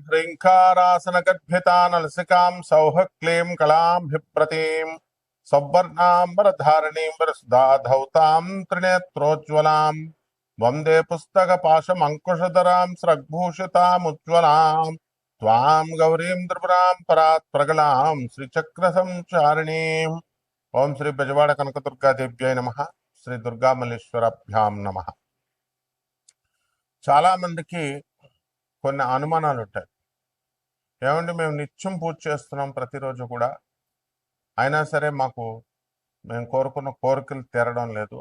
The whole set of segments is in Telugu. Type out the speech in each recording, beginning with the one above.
హ్రీంకారాసనగద్భితానలసికాం సౌహక్లీం కళాంభిప్రతీం సౌవర్ణాంబరధారణీం వరసుధాధౌతాం త్రినేత్రోజ్వలాం వందే పుస్తకపాశమంకుశధరాం స్రగ్భూషితాముజ్వలాం త్వాం గౌరీం త్రిపురాం పరాత్ ప్రగలాం శ్రీచక్ర సంచారిణీం. ఓం శ్రీ బెజవాడ కనకదుర్గాదేవ్యై నమః. శ్రీ దుర్గామల్లేశ్వరాభ్యాం నమః. చాలా మందికి కొన్ని అనుమానాలు ఉంటాయి. ఏమంటే మేము నిత్యం పూజ చేస్తున్నాం ప్రతిరోజు కూడా, అయినా సరే మేము కోరుకున్న కోరికలు తీరడం లేదు.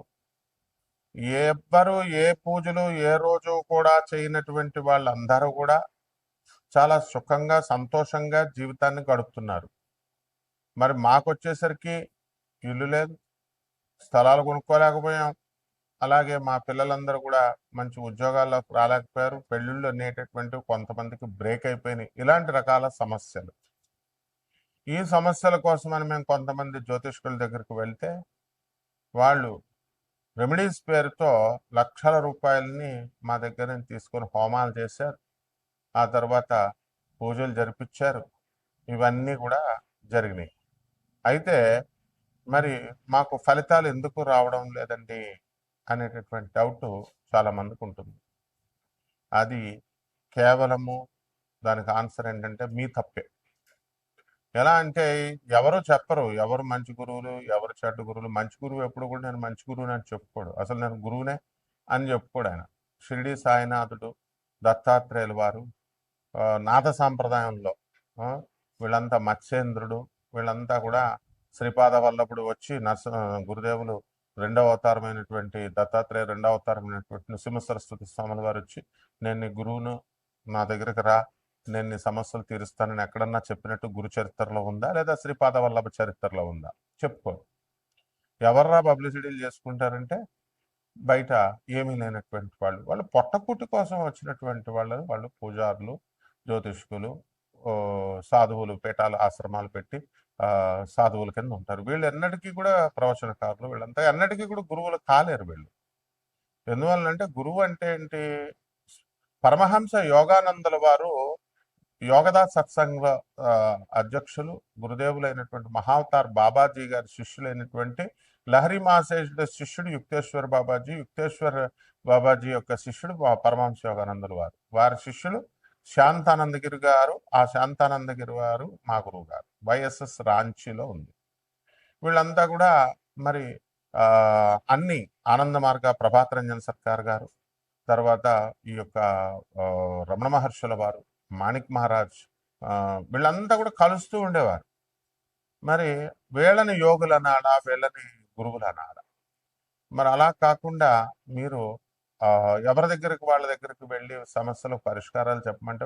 ఎవ్వరు ఏ పూజలు ఏ రోజు కూడా చేయనటువంటి వాళ్ళందరూ కూడా చాలా సుఖంగా సంతోషంగా జీవితాన్ని గడుపుతున్నారు. మరి మాకొచ్చేసరికి ఇల్లు లేదు, స్థలాలు కొనుక్కోలేకపోయాం, అలాగే మా పిల్లలందరూ కూడా మంచి ఉద్యోగాల్లోకి రాలేకపోయారు, పెళ్ళిళ్ళు అనేటటువంటి కొంతమందికి బ్రేక్ అయిపోయినాయి. ఇలాంటి రకాల సమస్యలు. ఈ సమస్యల కోసమని మేము కొంతమంది జ్యోతిష్కుల దగ్గరికి వెళ్తే వాళ్ళు రెమెడీస్ పేరుతో లక్షల రూపాయలని మా దగ్గర నుంచి తీసుకొని హోమాలు చేశారు, ఆ తర్వాత పూజలు జరిపించారు. ఇవన్నీ కూడా జరిగినాయి. అయితే మరి మాకు ఫలితాలు ఎందుకు రావడం లేదండి అనేటటువంటి డౌట్ చాలా మందికి ఉంటుంది. అది కేవలము దానికి ఆన్సర్ ఏంటంటే మీ తప్పే. ఎలా అంటే ఎవరు చెప్పరు ఎవరు మంచి గురువులు ఎవరు చెడ్డ గురువులు. మంచి గురువు ఎప్పుడు కూడా నేను మంచి గురువుని అని చెప్పుకోడు, అసలు నేను గురువునే అని చెప్పుకోడు ఆయన. షిరిడి సాయినాథుడు, దత్తాత్రేయులు వారు, నాథ సాంప్రదాయంలో వీళ్ళంతా మత్స్యేంద్రుడు, వీళ్ళంతా కూడా శ్రీపాద వల్లభుడు వచ్చి గురుదేవులు రెండవ అవతారమైనటువంటి దత్తాత్రేయ రెండవ అవతారమైనటువంటి నృసింహ సరస్వతి స్వాముల వారు వచ్చి నేను నీ గురువును, నా దగ్గరికి రా, నేను నీ సమస్యలు తీరుస్తానని ఎక్కడన్నా చెప్పినట్టు గురు చరిత్రలో ఉందా, లేదా శ్రీపాద వల్లభ చరిత్రలో ఉందా? చెప్పుకోరు. ఎవర్రా పబ్లిసిటీలు చేసుకుంటారంటే బయట ఏమీ లేనటువంటి వాళ్ళు పొట్టకుట్టి కోసం వచ్చినటువంటి వాళ్ళు పూజారులు, జ్యోతిష్కులు, సాధువులు, పీఠాలు ఆశ్రమాలు పెట్టి సాధువుల కింద ఉంటారు. వీళ్ళు ఎన్నటికీ కూడా ప్రవచనకారులు, వీళ్ళంతా ఎన్నటికీ కూడా గురువులు కాలేరు వీళ్ళు. ఎందువల్లంటే గురువు అంటే ఏంటి? పరమహంస యోగానందుల వారు యోగదా సత్సంగ అధ్యక్షులు, గురుదేవులైనటువంటి మహావతార్ బాబాజీ గారి శిష్యులైనటువంటి లహరి మహాశేషుడు శిష్యుడు యుక్తేశ్వర బాబాజీ, యుక్తేశ్వర బాబాజీ యొక్క శిష్యుడు పరమహంస యోగానందుల వారు, వారి శిష్యులు శాంతానందగిరి గారు. ఆ శాంతానందగిరి వారు మా గురువు గారు, వైఎస్ఎస్ రాంచీలో ఉంది. వీళ్ళంతా కూడా మరి అన్ని ఆనంద మార్గ ప్రభాత్ రంజన్ సర్కార్ గారు, తర్వాత ఈ యొక్క రమణ మహర్షుల వారు, మాణిక్ మహారాజ్, వీళ్ళంతా కూడా కలుస్తూ ఉండేవారు. మరి వీళ్ళని యోగులు అనాలా, వీళ్ళని గురువులు అనాలా? మరి అలా కాకుండా మీరు ఎవరి దగ్గరికి వాళ్ళ దగ్గరికి వెళ్ళి సమస్యలు పరిష్కారాలు చెప్పమంటే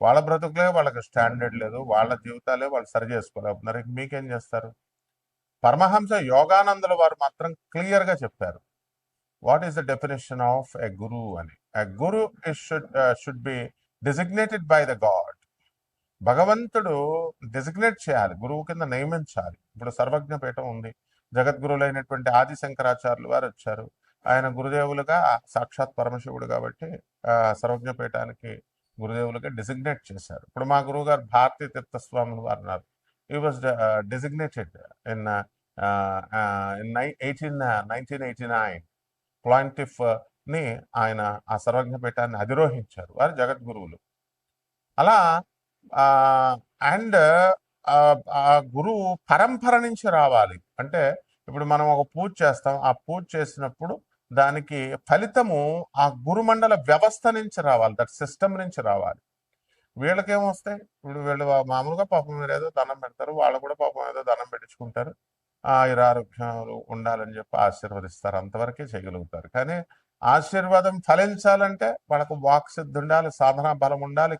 వాళ్ళ బ్రతుకులే వాళ్ళకి స్టాండర్డ్ లేదు, వాళ్ళ జీవితాలే వాళ్ళు సరి చేసుకోలేకపోతున్నారు. మీకేం చేస్తారు? పరమహంస యోగానందుల వారు మాత్రం క్లియర్గా చెప్పారు, what is the definition of a guru అని. A guru should be designated by the God. భగవంతుడు డిజిగ్నేట్ చేయాలి, గురువు కింద నియమించాలి. ఇప్పుడు సర్వజ్ఞ పీఠం ఉంది, జగద్గురువులైనటువంటి ఆది శంకరాచార్యులు వారు వచ్చారు. ఆయన గురుదేవులుగా సాక్షాత్ పరమశివుడు కాబట్టి సర్వజ్ఞ పీఠానికి గురుదేవులుగా డిజిగ్నేట్ చేశారు. ఇప్పుడు మా గురువు గారు భారతీ తీర్థస్వాములు వారు ఉన్నారు. ఈ వాజ్ డిజిగ్నేటెడ్ ఇన్ 1989 ప్లాంటిఫ్ ని ఆయన ఆ సర్వజ్ఞ పీఠాన్ని అధిరోహించారు, వారు జగద్గురువులు. అలా అండ్ ఆ గురువు పరంపర నుంచి రావాలి. అంటే ఇప్పుడు మనం ఒక పూజ చేస్తాం, ఆ పూజ చేసినప్పుడు దానికి ఫలితము ఆ గురుమండల వ్యవస్థ నుంచి రావాలి, దట్ సిస్టమ్ నుంచి రావాలి. వీళ్ళకేమొస్తాయి? ఇప్పుడు వీళ్ళు మామూలుగా పాపం మీరు ఏదో దండం పెడతారు, వాళ్ళు కూడా పాపం ఏదో దండం పెట్టించుకుంటారు, ఆయురారోగ్యాలు ఉండాలని చెప్పి ఆశీర్వదిస్తారు, అంతవరకే చేయగలుగుతారు. కానీ ఆశీర్వాదం ఫలించాలంటే వాళ్ళకు వాక్ సిద్ధి ఉండాలి, సాధనా బలం ఉండాలి,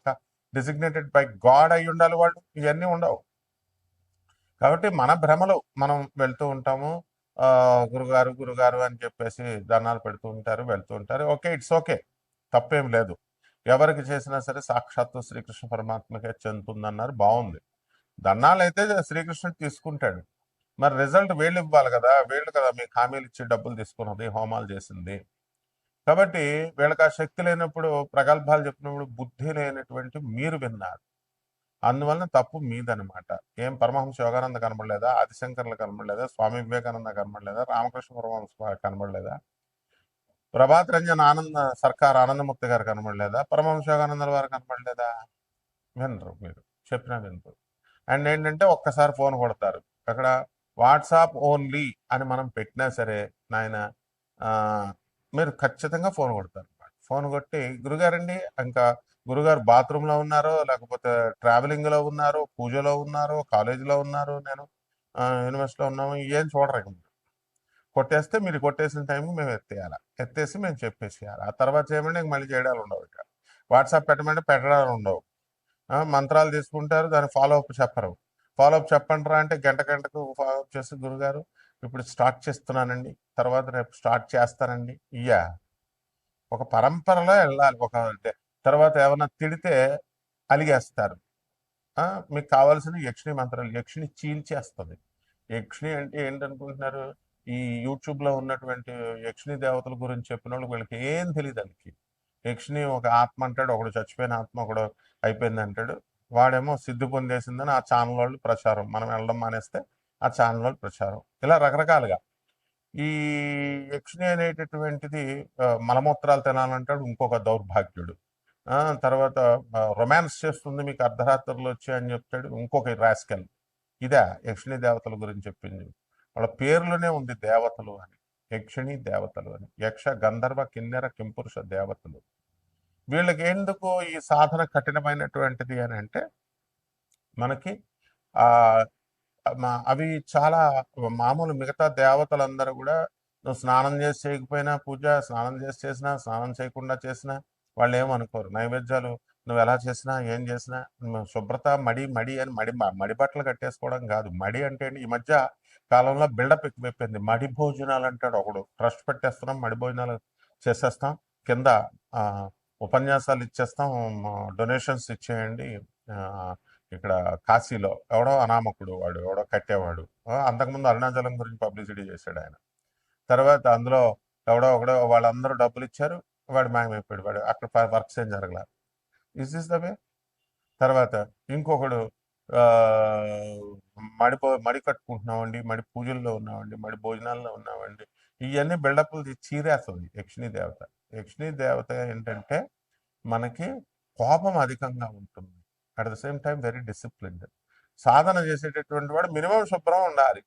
డిజిగ్నేటెడ్ బై గాడ్ అయి ఉండాలి వాళ్ళు. ఇవన్నీ ఉండవు. కాబట్టి మన భ్రమలు మనం వెళ్తూ ఉంటాము, గురుగారు గురుగారు అని చెప్పేసి దండాలు పెడుతూ ఉంటారు, వెళ్తూ ఉంటారు. ఓకే, ఇట్స్ ఓకే, తప్పేం లేదు. ఎవరికి చేసినా సరే సాక్షాత్తు శ్రీకృష్ణ పరమాత్మకే చెందుతుందన్నారు, బాగుంది. దండాలు అయితే శ్రీకృష్ణుడు తీసుకుంటాడు, మరి రిజల్ట్ వీళ్ళు ఇవ్వాలి కదా, వీళ్ళు కదా మీకు హామీలు ఇచ్చి డబ్బులు తీసుకున్నది, హోమాలు చేసింది. కాబట్టి వీళ్ళకి ఆ శక్తి లేనప్పుడు ప్రగల్భాలు చెప్పినప్పుడు బుద్ధి లేనటువంటి మీరు విన్నారు. అందువలన తప్పు మీదనమాట. ఏం పరమహంస యోగానంద కనబడలేదా? ఆదిశంకర్లు కనబడలేదా? స్వామి వివేకానంద కనబడలేదా? రామకృష్ణ పరమహంస కనబడలేదా? ప్రభాత్ రంజన్ ఆనంద సర్కార్ ఆనందముక్తి గారు కనబడలేదా? పరమహంస యోగానందల వారు కనబడలేదా? వినరు మీరు. చెప్పినా వినరు. అండ్ ఏంటంటే ఒక్కసారి ఫోన్ కొడతారు. అక్కడ వాట్సాప్ ఓన్లీ అని మనం పెట్టినా సరే నాయన మీరు ఖచ్చితంగా ఫోన్ కొడతారు. ఫోన్ కొట్టి గురుగారండి ఇంకా గురుగారు బాత్రూంలో ఉన్నారో లేకపోతే ట్రావెలింగ్లో ఉన్నారో పూజలో ఉన్నారో కాలేజీలో ఉన్నారు నేను యూనివర్సిటీలో ఉన్నాము ఏం చూడరు ఇక మీరు. కొట్టేస్తే మీరు కొట్టేసిన టైంకి మేము ఎత్తేయాలి. ఎత్తేసి మేము చెప్పేసేయాలి. ఆ తర్వాత చేయమంటే ఇంక మళ్ళీ చేయడాలు ఉండవు ఇక. వాట్సాప్ పెట్టమంటే పెట్టడాలు ఉండవు. మంత్రాలు తీసుకుంటారు దాని ఫాలో అప్ చెప్పరు. ఫాలో అప్ చెప్పండిరా అంటే గంట గంటకు ఫాలో అప్ చేసి గురుగారు ఇప్పుడు స్టార్ట్ చేస్తున్నానండి తర్వాత రేపు స్టార్ట్ చేస్తానండి ఇయ్యా ఒక పరంపరలో వెళ్ళాలి. ఒక తర్వాత ఏమన్నా తిడితే అలిగేస్తారు. మీకు కావాల్సిన యక్షిణి మంత్రాలు యక్షిణి చీల్చేస్తుంది. యక్షిణి అంటే ఏంటనుకుంటున్నారు? ఈ యూట్యూబ్లో ఉన్నటువంటి యక్షిణి దేవతల గురించి చెప్పిన వాళ్ళు వీళ్ళకి ఏం తెలియదు. వాళ్ళకి యక్షిణి ఒక ఆత్మ అంటాడు, ఒకడు చచ్చిపోయిన ఆత్మ ఒకడు అయిపోయింది అంటాడు. వాడేమో సిద్ధి పొందేసిందని ఆ ఛానల్ వాళ్ళు ప్రచారం. మనం వెళ్ళడం మానేస్తే ఆ ఛానల్ వాళ్ళు ప్రచారం. ఇలా రకరకాలుగా ఈ యక్షిణి అనేటటువంటిది మలమూత్రాలు తినాలంటాడు ఇంకొక దౌర్భాగ్యుడు. తర్వాత రొమాన్స్ చేస్తుంది మీకు అర్ధరాత్రులు వచ్చి అని చెప్తాడు ఇంకొక రాస్కెల్. ఇదా యక్షిణి దేవతల గురించి చెప్పింది. వాళ్ళ పేర్లోనే ఉంది దేవతలు అని. యక్షిణి దేవతలు అని. యక్ష గంధర్వ కిన్నెర కింపురుష దేవతలు. వీళ్ళకి ఎందుకు ఈ సాధన కఠినమైనటువంటిది అని అంటే మనకి ఆ అవి చాలా మామూలు మిగతా దేవతలందరూ కూడా నువ్వు స్నానం చేసి చేయకపోయినా పూజ స్నానం చేసి చేసినా స్నానం చేయకుండా చేసినా వాళ్ళు ఏమనుకోరు. నైవేద్యాలు నువ్వు ఎలా చేసినా ఏం చేసినా శుభ్రత మడి మడి అని మడి బట్టలు కట్టేసుకోవడం కాదు. మడి అంటే ఈ మధ్య కాలంలో బిల్డప్ ఎక్కువైపోయింది. మడి భోజనాలు అంటాడు ఒకడు. ట్రస్ట్ పెట్టేస్తున్నాం మడి భోజనాలు చేసేస్తాం కింద ఉపన్యాసాలు ఇచ్చేస్తాం డొనేషన్స్ ఇచ్చేయండి. ఇక్కడ కాశీలో ఎవడో అనామకుడు వాడు ఎవడో కట్టేవాడు. అంతకుముందు అరుణాచలం గురించి పబ్లిసిటీ చేశాడు ఆయన. తర్వాత అందులో ఎవడో ఒకడో వాళ్ళందరూ డబ్బులు ఇచ్చారు. వాడు మాయమైపోయాడు. వాడు అక్కడ వర్క్స్ ఏం జరగల. Is the way. తర్వాత ఇంకొకడు మడి కట్టుకుంటున్నామండి, మడి పూజల్లో ఉన్నామండి, మడి భోజనాల్లో ఉన్నామండి. ఇవన్నీ బిల్డప్లు చీరేస్తుంది యక్షిణీ దేవత. యక్షిణీ దేవత ఏంటంటే మనకి కోపం అధికంగా ఉంటుంది. At the same time very disciplined. సాధన చేసేటటువంటి వాడు మినిమం శుభ్రం ఉండాలి,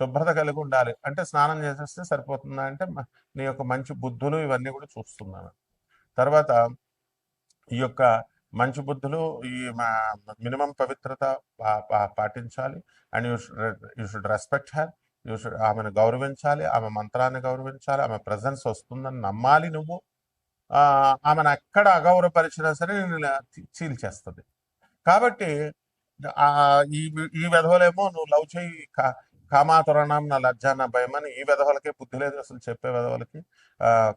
శుభ్రత కలిగి ఉండాలి. అంటే స్నానం చేసేస్తే సరిపోతుందా అంటే నీ యొక్క మంచి బుద్ధులు ఇవన్నీ కూడా చూస్తున్నాను. తర్వాత ఈ యొక్క మంచి బుద్ధులు ఈ మినిమం పవిత్రత పాటించాలి. And you should respect her. You should ఆమెను గౌరవించాలి, ఆమె మంత్రాన్ని గౌరవించాలి, ఆమె ప్రజెన్స్ వస్తుందని నమ్మాలి నువ్వు. ఆమెను ఎక్కడ అగౌరవపరిచినా సరే నేను చీల్చేస్తుంది. కాబట్టి ఈ ఈ వెధవలేమో నువ్వు లవ్ చేయి కామాతురణం నా లజ్జా నా భయం అని ఈ వెధవలకే బుద్ధి లేదు అసలు చెప్పే వెధవలకి.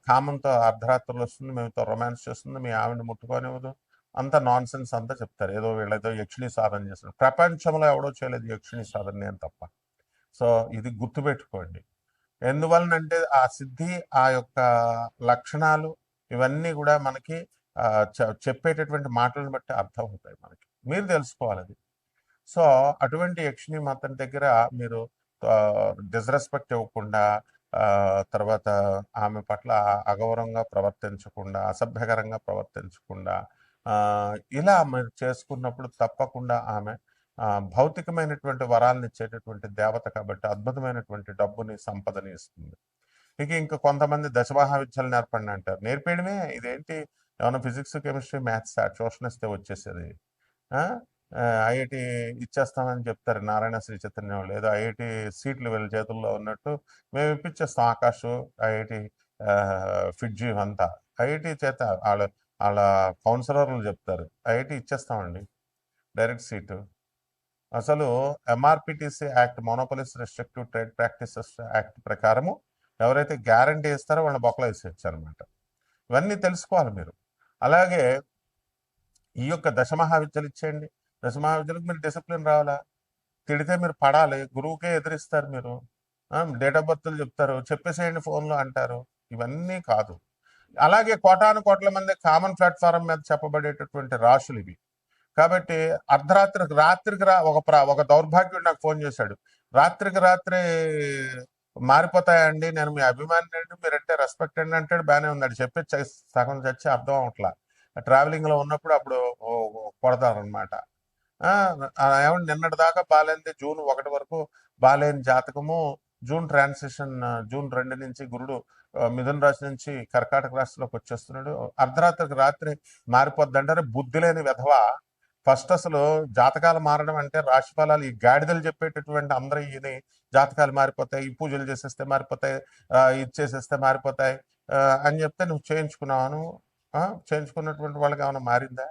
కామంతో అర్ధరాత్రులు వస్తుంది, మేముతో రొమాన్స్ చేస్తుంది, మీ ఆవిడ ముట్టుకోనివ్వదు, అంత నాన్ సెన్స్ అంతా చెప్తారు. ఏదో వీళ్ళేదో యక్షిణి సాధన చేస్తారు. ప్రపంచంలో ఎవడో చేయలేదు యక్షిణి సాధన నేను తప్ప. సో ఇది గుర్తుపెట్టుకోండి. ఎందువలనంటే ఆ సిద్ధి ఆ యొక్క లక్షణాలు ఇవన్నీ కూడా మనకి చెప్పేటటువంటి మాటలను బట్టి అర్థం అవుతాయి మనకి. మీరు తెలుసుకోవాలి అది. సో అటువంటి యక్షిణి మాత దగ్గర మీరు డిస్రెస్పెక్ట్ ఇవ్వకుండా తర్వాత ఆమె పట్ల అగౌరవంగా ప్రవర్తించకుండా అసభ్యకరంగా ప్రవర్తించకుండా ఇలా మీరు చేసుకున్నప్పుడు తప్పకుండా ఆమె భౌతికమైనటువంటి వరాలను ఇచ్చేటటువంటి దేవత కాబట్టి అద్భుతమైనటువంటి డబ్బుని సంపదని ఇస్తుంది. ఇంకా కొంతమంది దశమహావిద్యలు నేర్పండి అంటారు. నేర్పేయడమే ఇదేంటి ఏమైనా ఫిజిక్స్ కెమిస్ట్రీ మ్యాథ్స్ ట్యూషన్ ఇస్తే వచ్చేసేది. ఐఐటి ఇచ్చేస్తామని చెప్తారు నారాయణ శ్రీ చైతన్యం వాళ్ళు. ఏదో ఐఐటి సీట్లు వీళ్ళ చేతుల్లో ఉన్నట్టు మేము ఇప్పించేస్తాం ఆకాష్ ఐఐటి ఫిడ్జీ అంతా ఐఐటి చేత వాళ్ళ కౌన్సిలర్లు చెప్తారు ఐఐటి ఇచ్చేస్తామండి డైరెక్ట్ సీటు. అసలు MRPTC act monopolies restrictive trade practices act ప్రకారము ఎవరైతే గ్యారంటీ ఇస్తారో వాళ్ళని బొక్కలో వేసేయచ్చు అనమాట. ఇవన్నీ తెలుసుకోవాలి మీరు. అలాగే ఈ యొక్క దశమహావిద్యలు ఇచ్చేయండి. దశమహావిద్యలకు మీరు డిసిప్లిన్ రావాలా. తిడితే మీరు పడాలి, గురువుకే ఎదిరిస్తారు మీరు. డేట్ ఆఫ్ బర్త్లు చెప్తారు, చెప్పేసేయండి ఫోన్లో అంటారు. ఇవన్నీ కాదు. అలాగే కోటాను కోట్ల మంది కామన్ ప్లాట్ఫారం మీద చెప్పబడేటటువంటి రాశులు ఇవి. కాబట్టి రాత్రికి ఒక దౌర్భాగ్యుడు నాకు ఫోన్ చేశాడు. రాత్రికి రాత్రే మారిపోతాయండి, నేను మీ అభిమాని అండి, మీరంటే రెస్పెక్ట్ అండి అంటాడు. బాగానే ఉందండి, చెప్పి సగం చచ్చి అర్థం అవట్లా. ట్రావెలింగ్ లో ఉన్నప్పుడు అప్పుడు కొడతారనమాట. ఏమంటే నిన్నటి దాకా బాలేంది, జూన్ 1 వరకు బాలేని జాతకము, జూన్ 2 నుంచి గురుడు మిథున రాశి నుంచి కర్కాటక రాశిలోకి వచ్చేస్తున్నాడు, అర్ధరాత్రికి రాత్రి మారిపోద్దంటారు. బుద్ధి లేని విధవ. ఫస్ట్ అసలు జాతకాలు మారడం అంటే రాశి ఫలాలు ఈ గాడిదలు చెప్పేటటువంటి అందరూ ఈయన జాతకాలు మారిపోతాయి, ఈ పూజలు చేసేస్తే మారిపోతాయి, ఇది చేసేస్తే మారిపోతాయి అని చెప్తే నువ్వు చేయించుకున్నావు. చేయించుకున్నటువంటి వాళ్ళకి ఏమైనా మారిందా?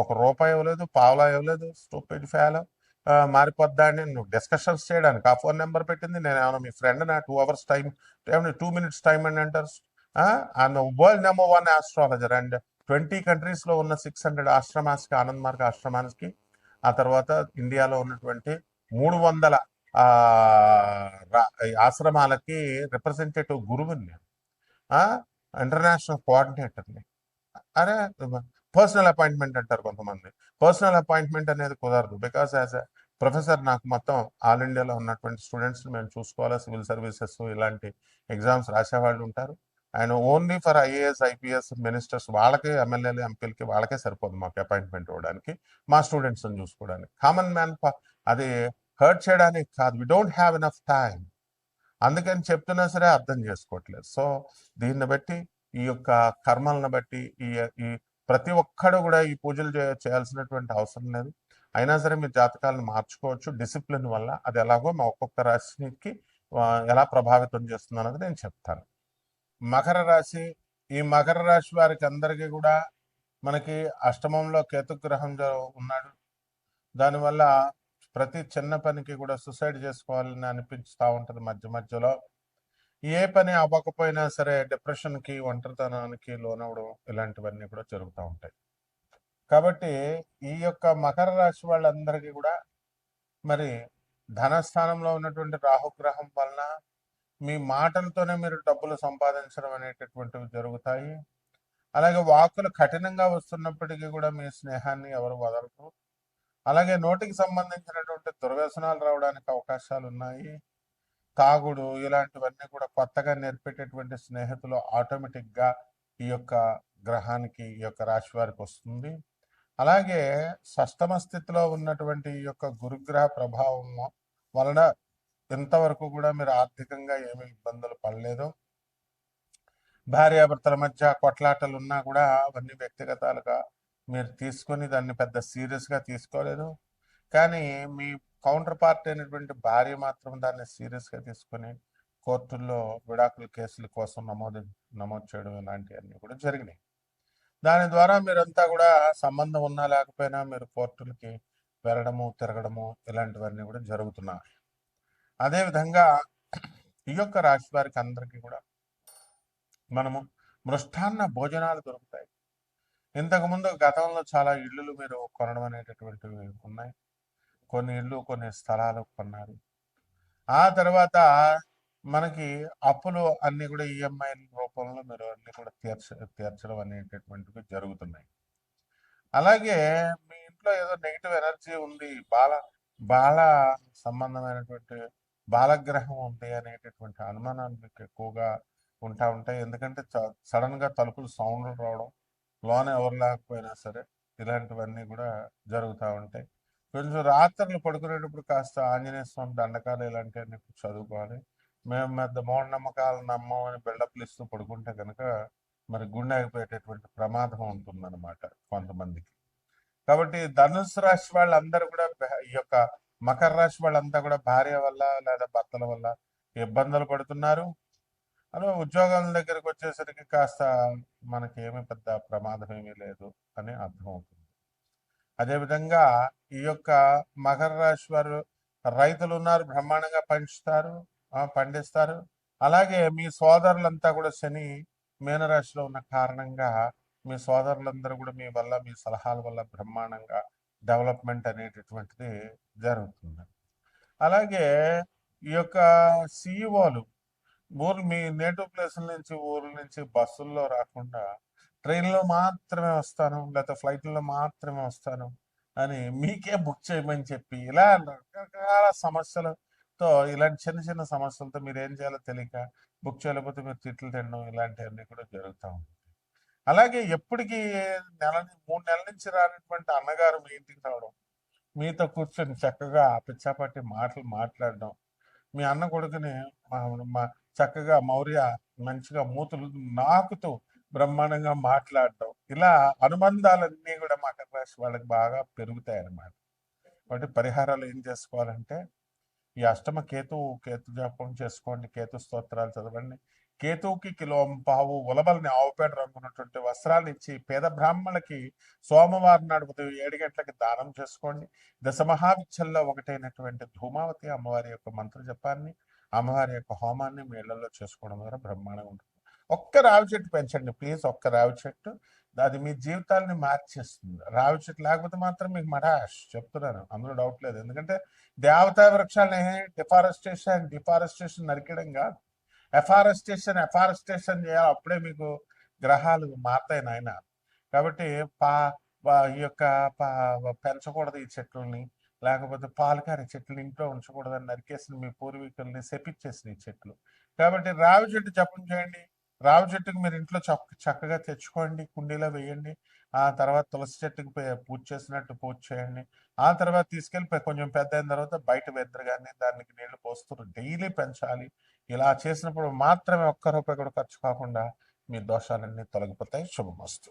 ఒక రూపాయి ఇవ్వలేదు, పావలా ఇవ్వలేదు, స్టూపిడ్ ఫేలో మారిపోద్దా అని నువ్వు డిస్కషన్స్ చేయడానికి ఆ ఫోన్ నెంబర్ పెట్టింది. నేను ఏమైనా మీ ఫ్రెండ్ నా 2 hours టైం, 2 minutes టైం అని అంటారు. I'm world number 1 astrologer and 20 countries లో ఉన్న 600 ఆశ్రమాస్కి, ఆనంద్ మార్గ ఆశ్రమానికి, ఆ తర్వాత ఇండియాలో ఉన్నటువంటి 300 ఆశ్రమాలకి రిప్రజెంటేటివ్ గురువుని నేను, ఇంటర్నేషనల్ కోఆర్డినేటర్ని. అరే పర్సనల్ అపాయింట్మెంట్ అంటారు కొంతమంది. పర్సనల్ అపాయింట్మెంట్ అనేది కుదరదు. బికాస్ యాజ్ ఎ ప్రొఫెసర్ నాకు మొత్తం ఆల్ ఇండియాలో ఉన్నటువంటి స్టూడెంట్స్ని మేము చూసుకోవాలి. సివిల్ సర్వీసెస్ ఇలాంటి ఎగ్జామ్స్ రాసేవాళ్ళు ఉంటారు. And only for IAS, IPS, ministers వాళ్ళకి, ఎమ్మెల్యేలు, ఎంపీలకి వాళ్ళకే సరిపోదు మాకు అపాయింట్మెంట్ ఇవ్వడానికి, మా స్టూడెంట్స్ని చూసుకోవడానికి. కామన్ మ్యాన్ అది హర్ట్ చేయడానికి కాదు. We don't have enough time. అందుకని చెప్తున్నా సరే అర్థం చేసుకోవట్లేదు. సో దీన్ని బట్టి, ఈ యొక్క కర్మలను బట్టి, ఈ ఈ ప్రతి ఒక్కడు కూడా ఈ పూజలు చేయాల్సినటువంటి అవసరం లేదు. అయినా సరే మీరు జాతకాలను మార్చుకోవచ్చు డిసిప్లిన్ వల్ల. అది ఎలాగో మా ఒక్కొక్క రాశికి ఎలా ప్రభావితం చేస్తుంది అన్నది నేను చెప్తాను. మకర రాశి. ఈ మకర రాశి వారికి అందరికీ కూడా మనకి అష్టమంలో కేతుగ్రహం ఉన్నాడు. దానివల్ల ప్రతి చిన్న పనికి కూడా సూసైడ్ చేసుకోవాలని అనిపిస్తూ ఉంటుంది మధ్య మధ్యలో. ఏ పని అవ్వకపోయినా సరే డిప్రెషన్కి, ఒంటరితనానికి లోనవడం ఇలాంటివన్నీ కూడా జరుగుతూ ఉంటాయి. కాబట్టి ఈ యొక్క మకర రాశి వాళ్ళందరికీ కూడా మరి ధనస్థానంలో ఉన్నటువంటి రాహుగ్రహం వలన మీ మాటలతోనే మీరు డబ్బులు సంపాదించడం అనేటటువంటివి జరుగుతాయి. అలాగే వాక్కులు కఠినంగా వస్తున్నప్పటికీ కూడా మీ స్నేహాన్ని ఎవరు వదలరు. అలాగే నోటికి సంబంధించినటువంటి దుర్వ్యసనాలు రావడానికి అవకాశాలు ఉన్నాయి. తాగుడు ఇలాంటివన్నీ కూడా కొత్తగా నేర్పేటటువంటి స్నేహితులు ఆటోమేటిక్గా ఈ యొక్క గ్రహానికి, ఈ యొక్క రాశి వారికి వస్తుంది. అలాగే షష్టమ స్థితిలో ఉన్నటువంటి ఈ యొక్క గురుగ్రహ ప్రభావం వలన ఇంతవరకు కూడా మీరు ఆర్థికంగా ఏమి ఇబ్బందులు పడలేదు. భార్యాభర్తల మధ్య కొట్లాటలు ఉన్నా కూడా అవన్నీ వ్యక్తిగతాలుగా మీరు తీసుకొని దాన్ని పెద్ద సీరియస్గా తీసుకోలేదు. కానీ మీ కౌంటర్ పార్ట్ అయినటువంటి భార్య మాత్రం దాన్ని సీరియస్గా తీసుకొని కోర్టుల్లో విడాకుల కేసుల కోసం నమోదు చేయడం ఇలాంటివన్నీ కూడా జరిగినాయి. దాని ద్వారా మీరంతా కూడా సంబంధం ఉన్నా లేకపోయినా మీరు కోర్టులకి వెళ్ళడము, తిరగడము ఇలాంటివన్నీ కూడా జరుగుతున్నాయి. అదేవిధంగా ఈ యొక్క రాశి వారికి అందరికీ కూడా మనము మృష్టాన్న భోజనాలు దొరుకుతాయి. ఇంతకుముందు గతంలో చాలా ఇళ్ళు మీరు కొనడం అనేటటువంటివి ఉన్నాయి. కొన్ని ఇళ్ళు, కొన్ని స్థలాలు కొన్నారు. ఆ తర్వాత మనకి అప్పులు అన్ని కూడా ఈఎంఐ రూపంలో మీరు అన్ని కూడా తీర్చడం అనేటటువంటివి జరుగుతున్నాయి. అలాగే మీ ఇంట్లో ఏదో నెగిటివ్ ఎనర్జీ ఉంది, బాల సంబంధమైనటువంటి బాలగ్రహం ఉంది అనేటటువంటి అనుమానాలు మీకు ఎక్కువగా ఉంటాయి. ఎందుకంటే సడన్గా తలుపులు సౌండ్లు రావడం, లోన ఎవరు లేకపోయినా సరే ఇలాంటివన్నీ కూడా జరుగుతూ ఉంటాయి. కొంచెం రాత్రులు పడుకునేటప్పుడు కాస్త ఆంజనేయ స్వామి దండకాలు ఇలాంటివన్నీ చదువుకోవాలి. మేము పెద్ద మూఢనమ్మకాలు నమ్మని బిల్డప్లు ఇస్తూ పడుకుంటే కనుక మరి గుండె ఆగిపోయేటటువంటి ప్రమాదం ఉంటుందన్నమాట కొంతమందికి. కాబట్టి ధనుసు రాశి వాళ్ళందరూ కూడా, ఈ యొక్క మకర రాశి వాళ్ళంతా కూడా భార్య వల్ల లేదా భర్తల వల్ల ఇబ్బందులు పడుతున్నారు. అలా ఉద్యోగాల దగ్గరకు వచ్చేసరికి కాస్త మనకి ఏమీ పెద్ద ప్రమాదం ఏమీ లేదు అని అర్థమవుతుంది. అదేవిధంగా ఈ యొక్క మకర రాశి వారు రైతులు ఉన్నారు, బ్రహ్మాండంగా పండిస్తారు. అలాగే మీ సోదరులంతా కూడా శని మీనరాశిలో ఉన్న కారణంగా మీ సోదరులందరూ కూడా మీ వల్ల, మీ సలహాల వల్ల బ్రహ్మాండంగా డెవలప్మెంట్ అనేటటువంటిది జరుగుతుంది. అలాగే ఈ యొక్క సిఇఓలు ఊరు మీ నేటివ్ ప్లేస్ నుంచి ఊర్ల నుంచి బస్సుల్లో రాకుండా ట్రైన్లో మాత్రమే వస్తాను, లేకపోతే ఫ్లైట్లో మాత్రమే వస్తాను అని మీకే బుక్ చేయమని చెప్పి ఇలా రకరకాల సమస్యలతో, ఇలాంటి చిన్న చిన్న సమస్యలతో మీరు ఏం చేయాలో తెలియక బుక్ చేయలేకపోతే మీరు తిట్లు తినడం ఇలాంటివన్నీ కూడా జరుగుతూ ఉంటాయి. అలాగే ఎప్పటికీ 3 నెలల నుంచి రానటువంటి అన్నగారు మీ ఇంటికి రావడం, మీతో కూర్చొని చక్కగా పిచ్చాపాటి మాటలు మాట్లాడడం, మీ అన్న కొడుకుని మా మా చక్కగా మౌర్య మంచిగా మూతులు నాకుతూ బ్రహ్మాండంగా మాట్లాడడం, ఇలా అనుబంధాలన్నీ కూడా మకర రాశి వాళ్ళకి బాగా పెరుగుతాయి అన్నమాట. కాబట్టి పరిహారాలు ఏం చేసుకోవాలంటే, ఈ అష్టమ కేతు జపం చేసుకోండి, కేతు స్తోత్రాలు చదవండి. కేతువుకి కిలో పావు ఉలవల్ని ఆవుపేట రంగున్నటువంటి వస్త్రాలు ఇచ్చి పేద బ్రాహ్మణులకి సోమవారం నాడు ఉదయం 7 గంటలకి దానం చేసుకోండి. దశమహావిద్యల్లో ఒకటైనటువంటి ధూమావతి అమ్మవారి యొక్క మంత్ర జపాన్ని, అమ్మవారి యొక్క హోమాన్ని మీ ఇళ్లలో చేసుకోవడం ద్వారా బ్రహ్మాండంగా ఉంటుంది. ఒక్క రావి చెట్టు పెంచండి ప్లీజ్, ఒక్క రావి చెట్టు. అది మీ జీవితాలని మార్చేస్తుంది. రావి చెట్టు లేకపోతే మాత్రం మీకు మటాష్ చెప్తున్నాను, అందులో డౌట్ లేదు. ఎందుకంటే దేవతా వృక్షాలని డిఫారెస్టేషన్ నరికడం కాదు, ఎఫారెస్టేషన్ చేయాలి. అప్పుడే మీకు గ్రహాలు మారుతాయి నాయన. కాబట్టి ఈ యొక్క పెంచకూడదు ఈ చెట్లని, లేకపోతే పాలకారి చెట్లు ఇంట్లో ఉంచకూడదని నరికేసిన మీ పూర్వీకుల్ని శపించేసిన ఈ చెట్లు. కాబట్టి రావి చెట్టు జపం చేయండి. రావి చెట్టుకు మీరు ఇంట్లో చక్కగా తెచ్చుకోండి, కుండీలో వేయండి. ఆ తర్వాత తులసి చెట్టుకు పూజ చేసినట్టు పూజ చేయండి. ఆ తర్వాత తీసుకెళ్ళి కొంచెం పెద్ద అయిన తర్వాత బయట వెద్దరు కానీ దానికి నీళ్లు పోస్తూ డైలీ పెంచాలి. ఇలా చేసినప్పుడు మాత్రమే ఒక్క రూపాయి కూడా ఖర్చు కాకుండా మీ దోషాలన్నీ తొలగిపోతాయి. శుభమస్తు.